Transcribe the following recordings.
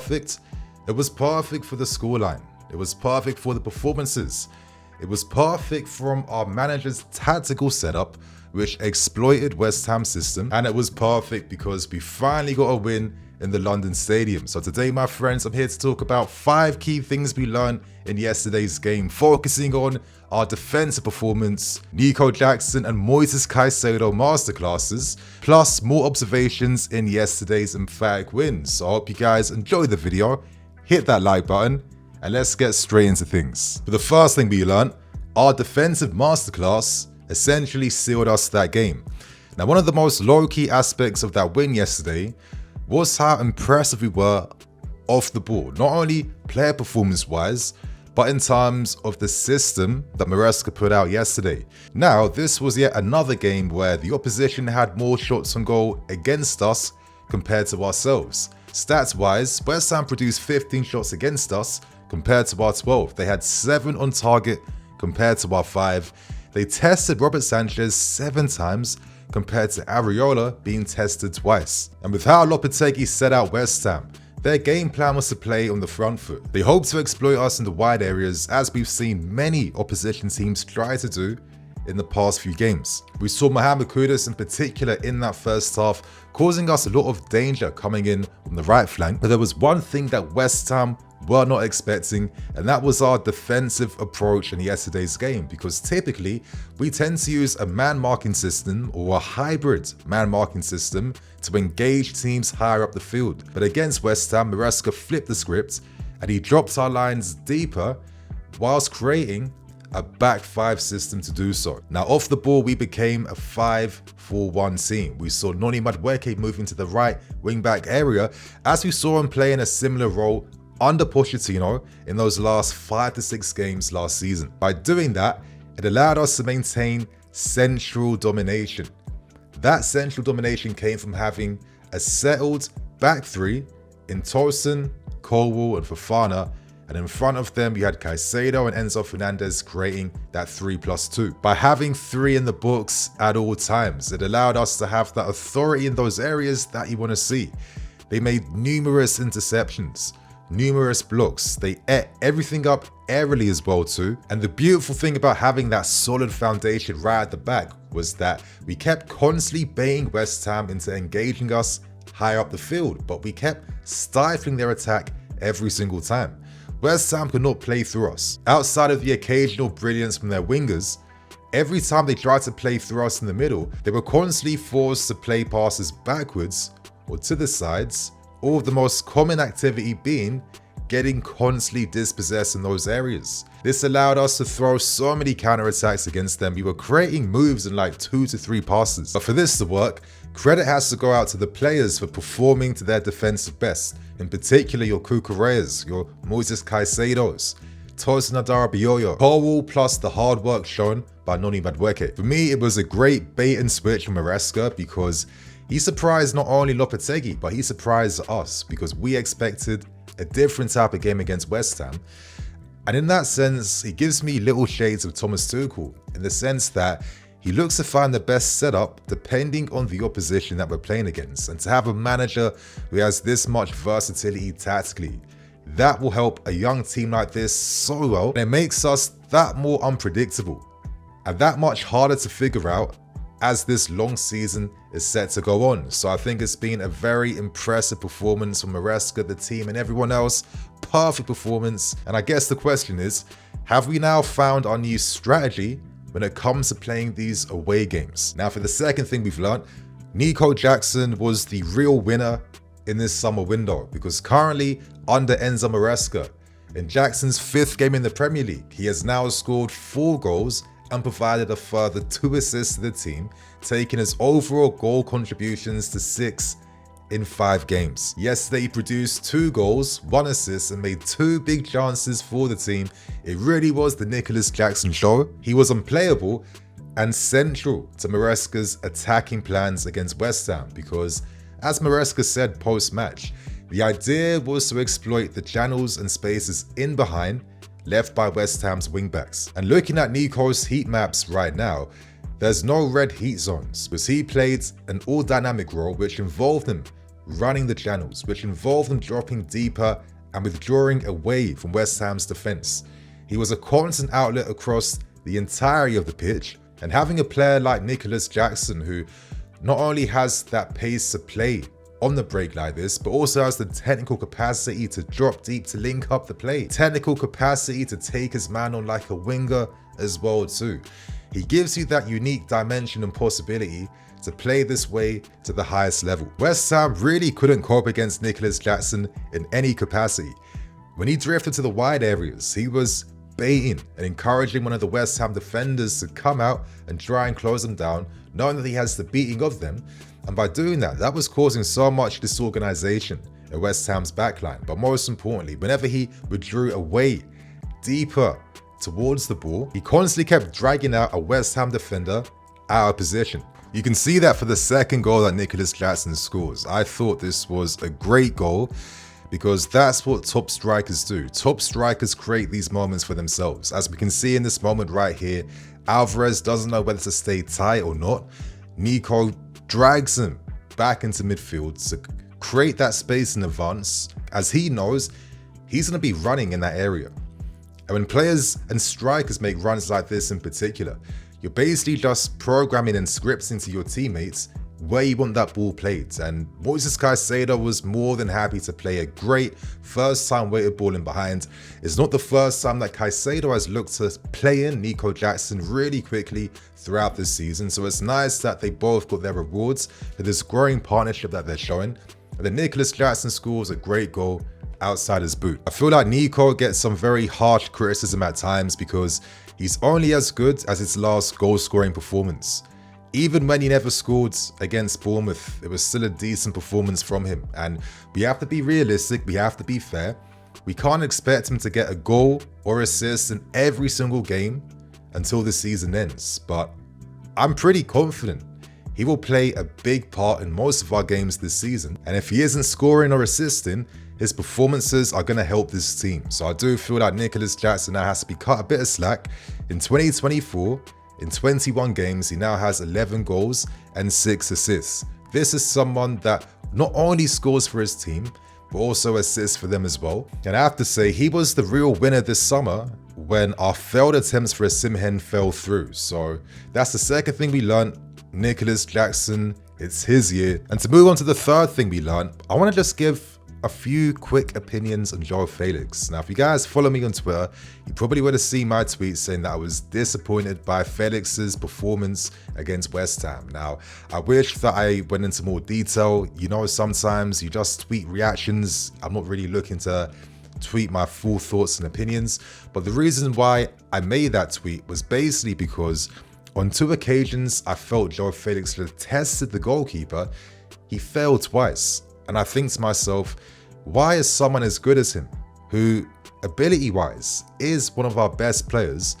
perfect? It was perfect for the scoreline. It was perfect for the performances. It was perfect from our manager's tactical setup, which exploited West Ham's system. And it was perfect because we finally got a win in the London Stadium. So today, my friends, I'm here to talk about 5 key things we learned in yesterday's game, focusing on our defensive performance, Nicolas Jackson and Moises Caicedo masterclasses, plus more observations in yesterday's emphatic wins. So I hope you guys enjoy the video, hit that like button, and let's get straight into things. But the first thing we learned, our defensive masterclass essentially sealed us that game. Now, one of the most low-key aspects of that win yesterday was how impressive we were off the ball, not only player performance wise, but in terms of the system that Maresca put out yesterday. Now, this was yet another game where the opposition had more shots on goal against us compared to ourselves. Stats wise, West Ham produced 15 shots against us compared to our 12. They had 7 on target compared to our 5. They tested Robert Sanchez 7 times compared to Areola being tested twice. And with how Lopetegui set out West Ham, their game plan was to play on the front foot. They hoped to exploit us in the wide areas, as we've seen many opposition teams try to do in the past few games. We saw Mohamed Kudus in particular in that first half, causing us a lot of danger coming in on the right flank. But there was one thing that West Ham were not expecting, and that was our defensive approach in yesterday's game, because typically we tend to use a man marking system or a hybrid man marking system to engage teams higher up the field. But against West Ham, Maresca flipped the script and he dropped our lines deeper whilst creating a back 5 system to do so. Now, off the ball, we became a 5-4-1 team. We saw Noni Madueke moving to the right wing back area, as we saw him playing a similar role under Pochettino in those last 5 to 6 games last season. By doing that, it allowed us to maintain central domination. That central domination came from having a settled back 3 in Tosin, Colwell and Fofana, and in front of them you had Caicedo and Enzo Fernandez creating that 3+2. By having 3 in the books at all times, it allowed us to have that authority in those areas that you want to see. They made numerous interceptions, numerous blocks. They ate everything up aerially as well too. And the beautiful thing about having that solid foundation right at the back was that we kept constantly baiting West Ham into engaging us higher up the field, but we kept stifling their attack every single time. West Ham could not play through us. Outside of the occasional brilliance from their wingers, every time they tried to play through us in the middle, they were constantly forced to play passes backwards or to the sides, or the most common activity being getting constantly dispossessed in those areas. This allowed us to throw so many counterattacks against them. We were creating moves in like 2 to 3 passes. But for this to work, credit has to go out to the players for performing to their defensive best. In particular, your Cucureas, your Moises Caicedos, Tosin Adarabioyo, Colwell, plus the hard work shown by Noni Madueke. For me, it was a great bait and switch from Maresca, because he surprised not only Lopetegui, but he surprised us, because we expected a different type of game against West Ham. And in that sense, he gives me little shades of Thomas Tuchel, in the sense that he looks to find the best setup depending on the opposition that we're playing against. And to have a manager who has this much versatility tactically, that will help a young team like this so well. And it makes us that more unpredictable and that much harder to figure out as this long season is set to go on. So I think it's been a very impressive performance from Maresca, the team and everyone else. Perfect performance. And I guess the question is, have we now found our new strategy when it comes to playing these away games? Now, for the second thing we've learned, Nicolas Jackson was the real winner in this summer window, because currently under Enzo Maresca, in Jackson's 5th game in the Premier League, he has now scored 4 goals and provided a further 2 assists to the team, taking his overall goal contributions to 6 in 5 games. Yesterday he produced 2 goals, 1 assist and made 2 big chances for the team. It really was the Nicolas Jackson show. He was unplayable and central to Maresca's attacking plans against West Ham, because as Maresca said post-match, the idea was to exploit the channels and spaces in behind left by West Ham's wingbacks. And looking at Nico's heat maps right now, there's no red heat zones, because he played an all-dynamic role which involved him running the channels, which involved them dropping deeper and withdrawing away from West Ham's defence. He was a constant outlet across the entirety of the pitch, and having a player like Nicolas Jackson, who not only has that pace to play on the break like this, but also has the technical capacity to drop deep to link up the play, technical capacity to take his man on like a winger as well too. He gives you that unique dimension and possibility to play this way to the highest level. West Ham really couldn't cope against Nicolas Jackson in any capacity. When he drifted to the wide areas, he was baiting and encouraging one of the West Ham defenders to come out and try and close them down, knowing that he has the beating of them. And by doing that, that was causing so much disorganization in West Ham's backline. But most importantly, whenever he withdrew away deeper towards the ball, he constantly kept dragging out a West Ham defender out of position. You can see that for the second goal that Nicolas Jackson scores. I thought this was a great goal because that's what top strikers do. Top strikers create these moments for themselves. As we can see in this moment right here, Alvarez doesn't know whether to stay tight or not. Nico drags him back into midfield to create that space in advance, as he knows he's going to be running in that area. And when players and strikers make runs like this in particular, you're basically just programming and scripting to your teammates where you want that ball played. And Moises Caicedo was more than happy to play a great first time weighted ball in behind. It's not the first time that Caicedo has looked to play in Nico Jackson really quickly throughout this season. So it's nice that they both got their rewards for this growing partnership that they're showing. And then Nicolas Jackson scores a great goal outside his boot. I feel like Nico gets some very harsh criticism at times because he's only as good as his last goal-scoring performance. Even when he never scored against Bournemouth, it was still a decent performance from him. And we have to be realistic, we have to be fair. We can't expect him to get a goal or assist in every single game until the season ends. But I'm pretty confident he will play a big part in most of our games this season. And if he isn't scoring or assisting, his performances are going to help this team. So I do feel like Nicolas Jackson now has to be cut a bit of slack. In 2024, in 21 games, he now has 11 goals and 6 assists. This is someone that not only scores for his team, but also assists for them as well. And I have to say, he was the real winner this summer when our failed attempts for a Simhen fell through. So that's the second thing we learned. Nicolas Jackson, it's his year. And to move on to the third thing we learned, I want to just give a few quick opinions on Joao Felix. Now, if you guys follow me on Twitter, you probably would have seen my tweet saying that I was disappointed by Felix's performance against West Ham. Now, I wish that I went into more detail. You know, sometimes you just tweet reactions. I'm not really looking to tweet my full thoughts and opinions. But the reason why I made that tweet was basically because on 2 occasions, I felt Joao Felix had tested the goalkeeper. He failed twice. And I think to myself, why is someone as good as him, who ability-wise is one of our best players,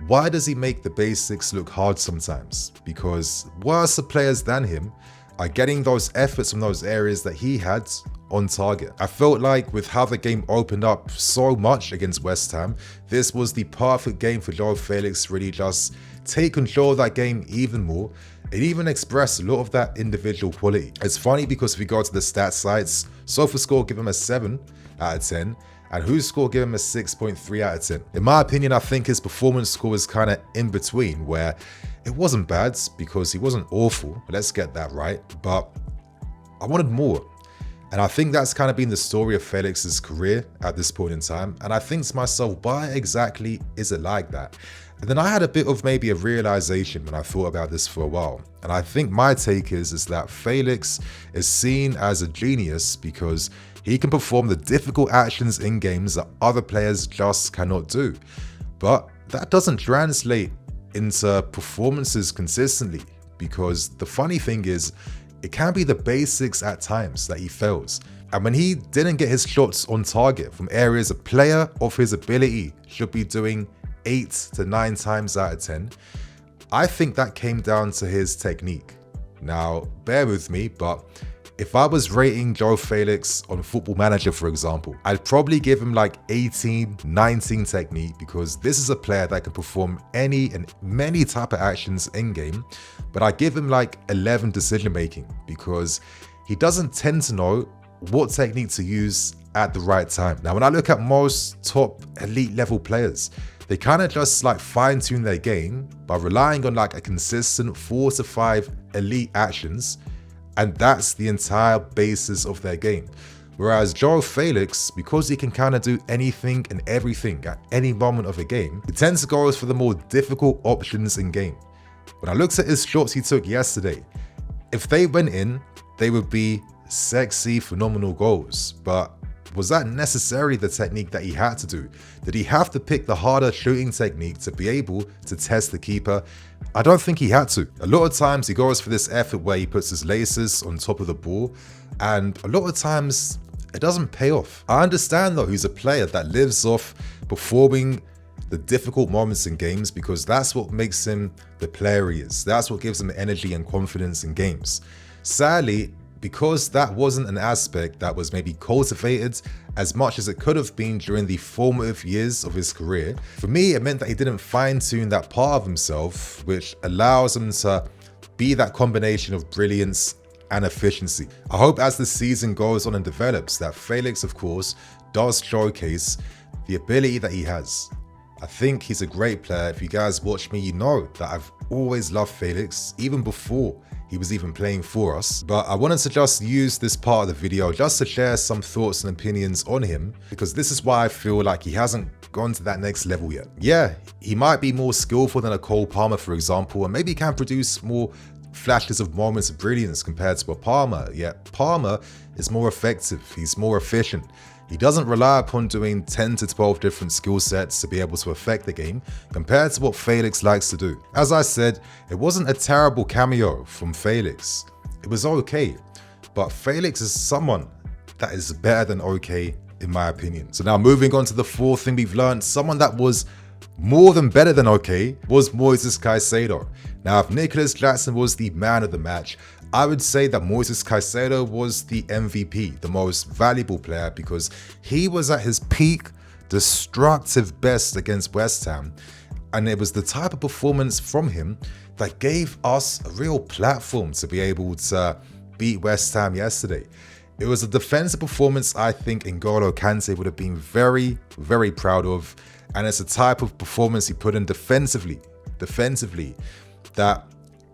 why does he make the basics look hard sometimes? Because worse players than him are getting those efforts from those areas that he had on target. I felt like with how the game opened up so much against West Ham, this was the perfect game for Joao Felix to really just take control of that game even more and even express a lot of that individual quality. It's funny because if we go to the stats sites, SofaScore give him a 7 out of 10, and WhoScore give him a 6.3 out of 10. In my opinion, I think his performance score is kind of in between, where it wasn't bad because he wasn't awful, let's get that right, but I wanted more. And I think that's kind of been the story of Felix's career at this point in time. And I think to myself, why exactly is it like that? And then I had a bit of maybe a realization when I thought about this for a while. And I think my take is that Felix is seen as a genius because he can perform the difficult actions in games that other players just cannot do. But that doesn't translate into performances consistently, because the funny thing is, it can be the basics at times that he fails. And when he didn't get his shots on target from areas a player of his ability should be doing 8 to 9 times out of 10, I think that came down to his technique. Now, bear with me, but if I was rating Joao Felix on Football Manager, for example, I'd probably give him like 18, 19 technique, because this is a player that can perform any and many type of actions in game, but I give him like 11 decision making because he doesn't tend to know what technique to use at the right time. Now, when I look at most top elite level players, they kind of just like fine tune their game by relying on like a consistent 4 to 5 elite actions, and that's the entire basis of their game. Whereas Joao Felix, because he can kind of do anything and everything at any moment of a game, he tends to go for the more difficult options in game. When I looked at his shots he took yesterday, if they went in, they would be sexy, phenomenal goals. But was that necessarily the technique that he had to do? Did he have to pick the harder shooting technique to be able to test the keeper? I don't think he had to. A lot of times he goes for this effort where he puts his laces on top of the ball, and a lot of times it doesn't pay off. I understand though, he's a player that lives off performing the difficult moments in games because that's what makes him the player he is. That's what gives him energy and confidence in games. Sadly, because that wasn't an aspect that was maybe cultivated as much as it could have been during the formative years of his career, for me, it meant that he didn't fine-tune that part of himself, which allows him to be that combination of brilliance and efficiency. I hope as the season goes on and develops that Felix, of course, does showcase the ability that he has. I think he's a great player. If you guys watch me, you know that I've always loved Felix, even before he was even playing for us. But I wanted to just use this part of the video just to share some thoughts and opinions on him, because this is why I feel like he hasn't gone to that next level yet. Yeah, he might be more skillful than a Cole Palmer, for example, and maybe can produce more flashes of moments of brilliance compared to a Palmer, yet Palmer is more effective, he's more efficient. He doesn't rely upon doing 10 to 12 different skill sets to be able to affect the game compared to what Felix likes to do. As I said, it wasn't a terrible cameo from Felix. It was okay, but Felix is someone that is better than okay in my opinion. So now moving on to the fourth thing we've learned, someone that was more than better than okay was Moises Caicedo. Now, if Nicolas Jackson was the man of the match, I would say that Moises Caicedo was the MVP, the most valuable player, because he was at his peak, destructive best against West Ham. And it was the type of performance from him that gave us a real platform to be able to beat West Ham yesterday. It was a defensive performance I think N'Golo Kante would have been very, very proud of. And it's a type of performance he put in defensively that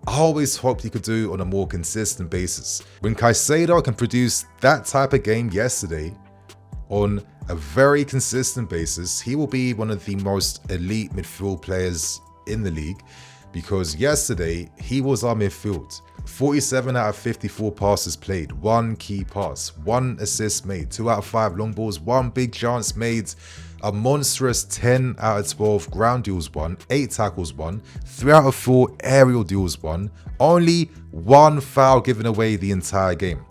I always hoped he could do on a more consistent basis. When Caicedo can produce that type of game yesterday on a very consistent basis, he will be one of the most elite midfield players in the league, because yesterday he was our midfield. 47 out of 54 passes played, 1 key pass, 1 assist made, 2 out of 5 long balls, 1 big chance made, a monstrous 10 out of 12 ground duels won, 8 tackles won, 3 out of 4 aerial duels won, only 1 foul given away the entire game.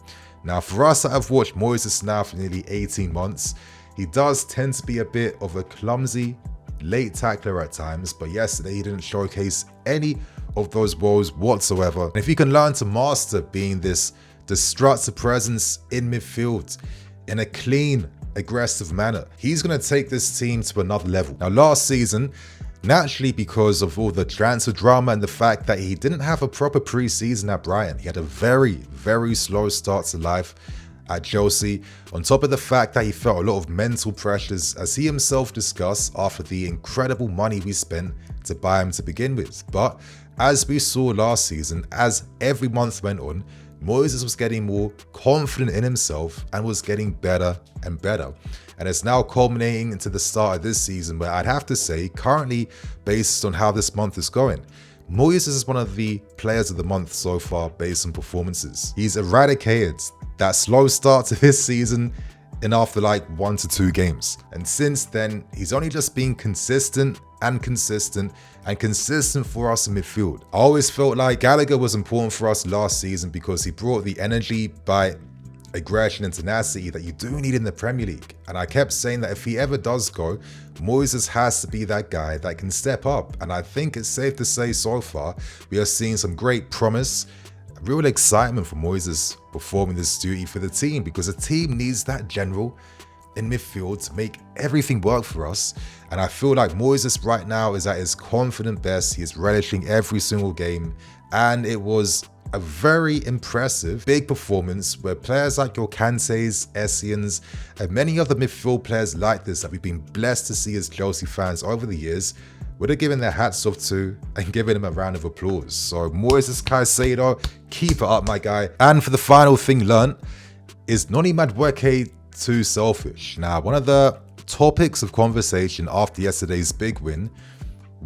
Now, for us that have watched Moises now for nearly 18 months, he does tend to be a bit of a clumsy, late tackler at times, but yesterday he didn't showcase any of those woes whatsoever. And if you can learn to master being this destructive presence in midfield in a clean, aggressive manner, he's going to take this team to another level. Now, last season, naturally because of all the transfer drama and the fact that he didn't have a proper pre-season at Brighton, he had a very, very slow start to life at Chelsea, on top of the fact that he felt a lot of mental pressures, as he himself discussed, after the incredible money we spent to buy him to begin with. But as we saw last season, as every month went on, Moises was getting more confident in himself and was getting better and better. And it's now culminating into the start of this season, where I'd have to say, currently, based on how this month is going, Moises is one of the players of the month so far based on performances. He's eradicated that slow start to this season in after like 1 to 2 games. And since then, he's only just been consistent for us in midfield. I always felt like Gallagher was important for us last season because he brought the energy, bite, aggression and tenacity that you do need in the Premier League. And I kept saying that if he ever does go, Moises has to be that guy that can step up. And I think it's safe to say so far, we are seeing some great promise, real excitement for Moises performing this duty for the team, because the team needs that general in midfield to make everything work for us. And I feel like Moises right now is at his confident best. He is relishing every single game, and it was a very impressive big performance where players like your Kantes, Essians, and many other midfield players like this that we've been blessed to see as Chelsea fans over the years would have given their hats off to and given him a round of applause. So Moises Caicedo, keep it up, my guy. And for the final thing learned, is Noni Madueke too selfish? Now, one of the topics of conversation after yesterday's big win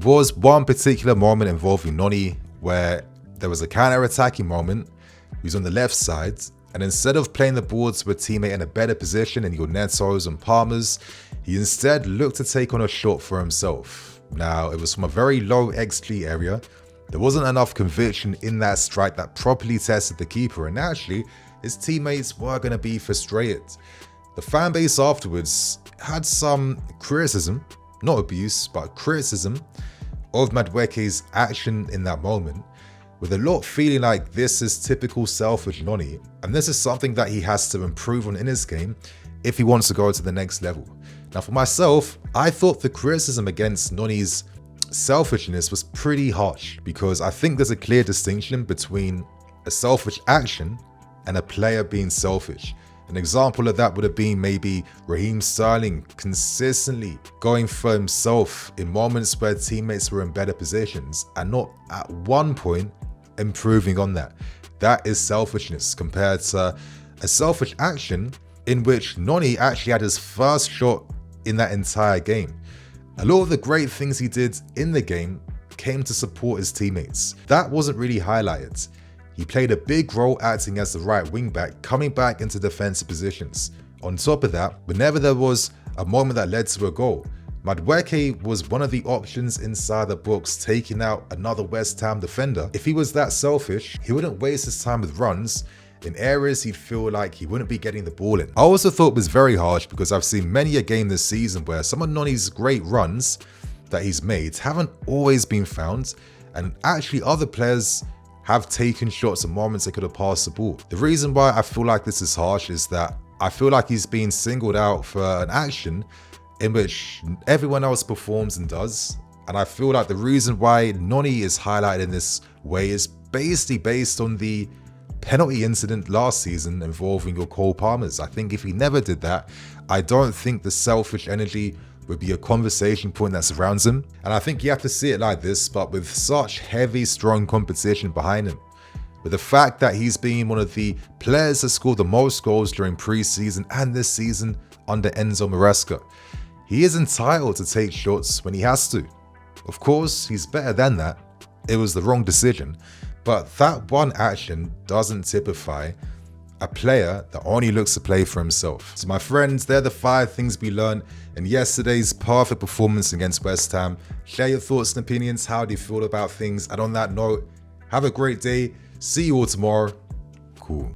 was one particular moment involving Noni where there was a counter-attacking moment. He was on the left side, and instead of playing the ball to a teammate in a better position in your Netos and Palmers, he instead looked to take on a shot for himself. Now, it was from a very low XG area. There wasn't enough conviction in that strike that properly tested the keeper, and actually, his teammates were going to be frustrated. The fan base afterwards had some criticism, not abuse, but criticism of Madueke's action in that moment, with a lot feeling like this is typical selfish Noni, and this is something that he has to improve on in his game if he wants to go to the next level. Now for myself, I thought the criticism against Noni's selfishness was pretty harsh, because I think there's a clear distinction between a selfish action and a player being selfish. An example of that would have been maybe Raheem Sterling consistently going for himself in moments where teammates were in better positions and not at one point improving on that. That is selfishness compared to a selfish action in which Noni actually had his first shot in that entire game. A lot of the great things he did in the game came to support his teammates. That wasn't really highlighted. He played a big role acting as the right wing back, coming back into defensive positions. On top of that, whenever there was a moment that led to a goal, Madueke was one of the options inside the box, taking out another West Ham defender. If he was that selfish, he wouldn't waste his time with runs in areas he'd feel like he wouldn't be getting the ball in. I also thought it was very harsh because I've seen many a game this season where some of Noni's great runs that he's made haven't always been found, and actually other players have taken shots at moments they could have passed the ball. The reason why I feel like this is harsh is that I feel like he's being singled out for an action in which everyone else performs and does. And I feel like the reason why Noni is highlighted in this way is basically based on the penalty incident last season involving your Cole Palmers. I think if he never did that, I don't think the selfish energy would be a conversation point that surrounds him. And I think you have to see it like this, but with such heavy, strong competition behind him. With the fact that he's been one of the players that scored the most goals during pre-season and this season under Enzo Maresca. He is entitled to take shots when he has to. Of course, he's better than that. It was the wrong decision, but that one action doesn't typify a player that only looks to play for himself. So my friends, they're the 5 things we learned in yesterday's perfect performance against West Ham. Share your thoughts and opinions. How do you feel about things? And on that note, have a great day. See you all tomorrow. Cool.